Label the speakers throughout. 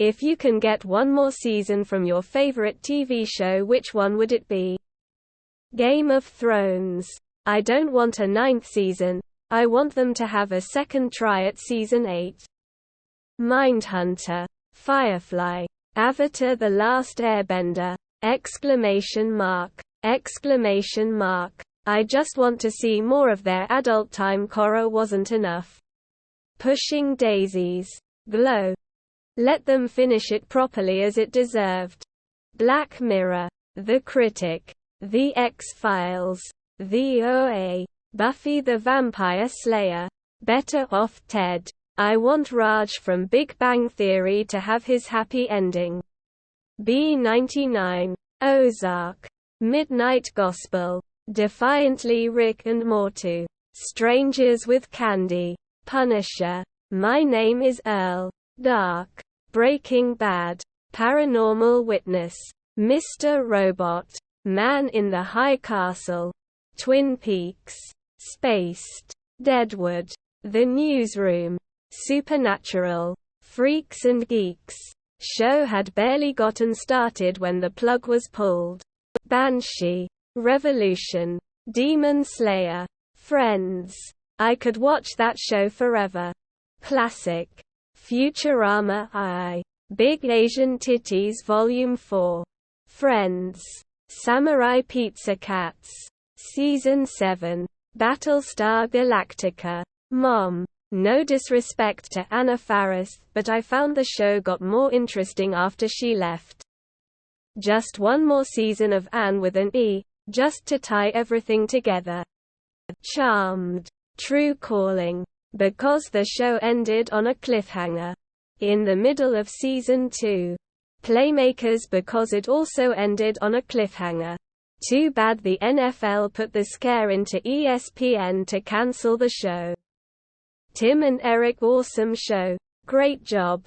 Speaker 1: If you can get one more season from your favorite TV show, which one would it be? Game of Thrones. I don't want a 9th season. I want them to have a second try at season 8. Mindhunter. Firefly. Avatar: The Last Airbender! I just want to see more of their adult time. Korra wasn't enough. Pushing Daisies. Glow. Let them finish it properly as it deserved. Black Mirror. The Critic. The X-Files. The OA. Buffy the Vampire Slayer. Better Off Ted. I want Raj from Big Bang Theory to have his happy ending. B99. Ozark. Midnight Gospel. Defiantly Rick and Morty. Strangers with Candy. Punisher. My Name is Earl. Dark. Breaking Bad. Paranormal Witness. Mr. Robot. Man in the High Castle. Twin Peaks. Spaced. Deadwood. The Newsroom. Supernatural. Freaks and Geeks. Show had barely gotten started when the plug was pulled. Banshee. Revolution. Demon Slayer. Friends. I could watch that show forever. Classic. Futurama. Big Asian Titties Volume 4. Friends. Samurai Pizza Cats. Season 7. Battlestar Galactica. Mom. No disrespect to Anna Faris, but I found the show got more interesting after she left. Just one more season of Anne with an E, just to tie everything together. Charmed. True Calling. Because the show ended on a cliffhanger. In the middle of season 2. Playmakers because it also ended on a cliffhanger. Too bad the NFL put the scare into ESPN to cancel the show. Tim and Eric awesome show. Great job.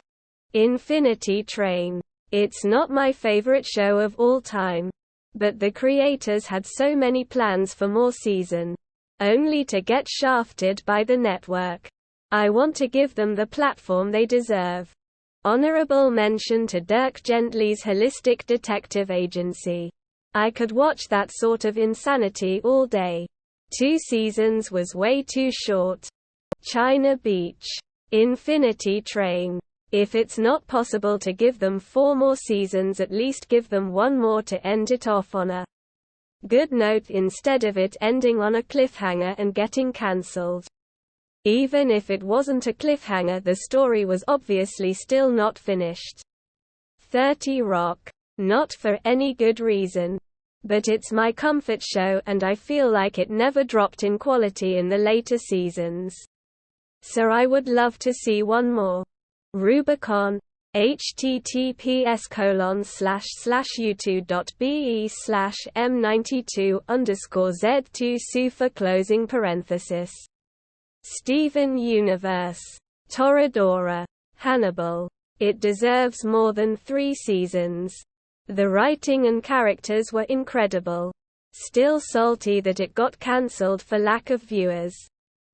Speaker 1: Infinity Train. It's not my favorite show of all time. But the creators had so many plans for more season. Only to get shafted by the network. I want to give them the platform they deserve. Honorable mention to Dirk Gently's Holistic Detective Agency. I could watch that sort of insanity all day. 2 seasons was way too short. China Beach. Infinity Train. If it's not possible to give them 4 more seasons, at least give them 1 more to end it off on a good note instead of it ending on a cliffhanger and getting cancelled. Even if it wasn't a cliffhanger, the story was obviously still not finished. 30 Rock. Not for any good reason. But it's my comfort show and I feel like it never dropped in quality in the later seasons. So I would love to see 1 more. Rubicon. https://youtube.be/m92_z2 Steven Universe. Toradora. Hannibal. It deserves more than 3 seasons. The writing and characters were incredible. Still salty that it got cancelled for lack of viewers.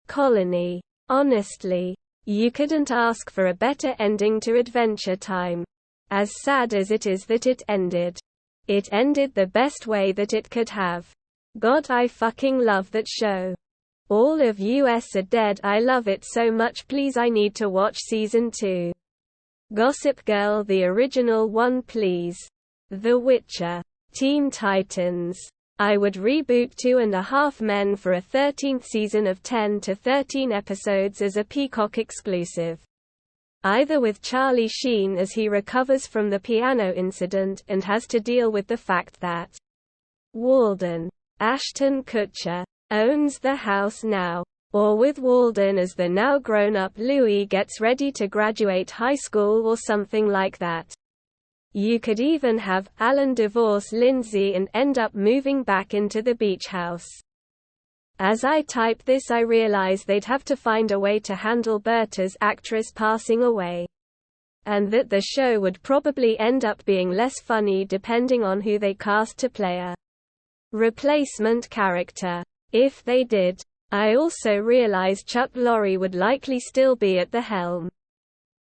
Speaker 1: Colony. Honestly, you couldn't ask for a better ending to Adventure Time. As sad as it is that it ended the best way that it could have. God, I fucking love that show. All of us are dead. I love it so much. Please, I need to watch season 2. Gossip Girl, the original one, please. The Witcher. Teen Titans. I would reboot 2.5 Men for a 13th season of 10 to 13 episodes as a Peacock exclusive. Either with Charlie Sheen as he recovers from the piano incident and has to deal with the fact that Walden, Ashton Kutcher, owns the house now, or with Walden as the now grown-up Louis gets ready to graduate high school or something like that. You could even have Alan divorce Lindsay and end up moving back into the beach house. As I type this, I realize they'd have to find a way to handle Berta's actress passing away. And that the show would probably end up being less funny depending on who they cast to play a replacement character. If they did. I also realize Chuck Lorre would likely still be at the helm.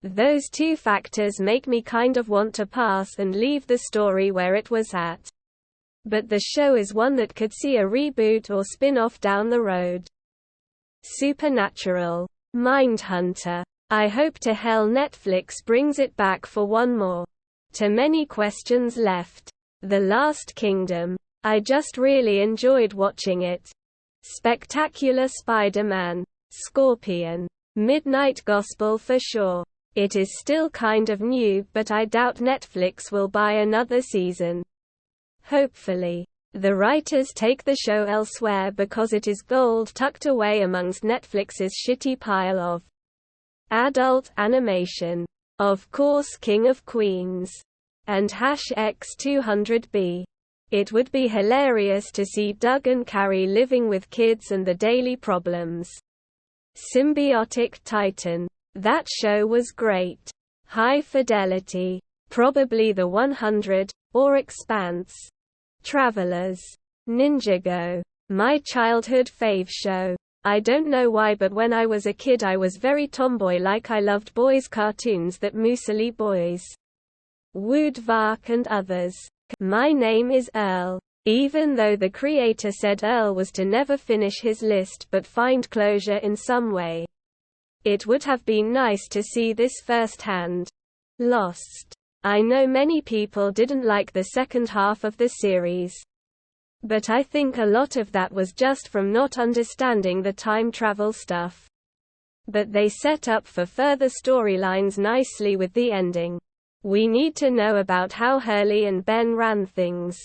Speaker 1: Those two factors make me kind of want to pass and leave the story where it was at. But the show is one that could see a reboot or spin-off down the road. Supernatural. Mindhunter. I hope to hell Netflix brings it back for one more. Too many questions left. The Last Kingdom. I just really enjoyed watching it. Spectacular Spider-Man. Scorpion. Midnight Gospel for sure. It is still kind of new, but I doubt Netflix will buy another season. Hopefully. The writers take the show elsewhere because it is gold tucked away amongst Netflix's shitty pile of adult animation. Of course, King of Queens. And #X200B. It would be hilarious to see Doug and Carrie living with kids and the daily problems. Symbiotic Titan. That show was great. High Fidelity. Probably The 100, or Expanse. Travelers. Ninjago. My childhood fave show. I don't know why, but when I was a kid I was very tomboy-like. I loved boys' cartoons that muesli boys. Wood Vark and others. My Name is Earl. Even though the creator said Earl was to never finish his list but find closure in some way. It would have been nice to see this firsthand. Lost. I know many people didn't like the second half of the series. But I think a lot of that was just from not understanding the time travel stuff. But they set up for further storylines nicely with the ending. We need to know about how Hurley and Ben ran things.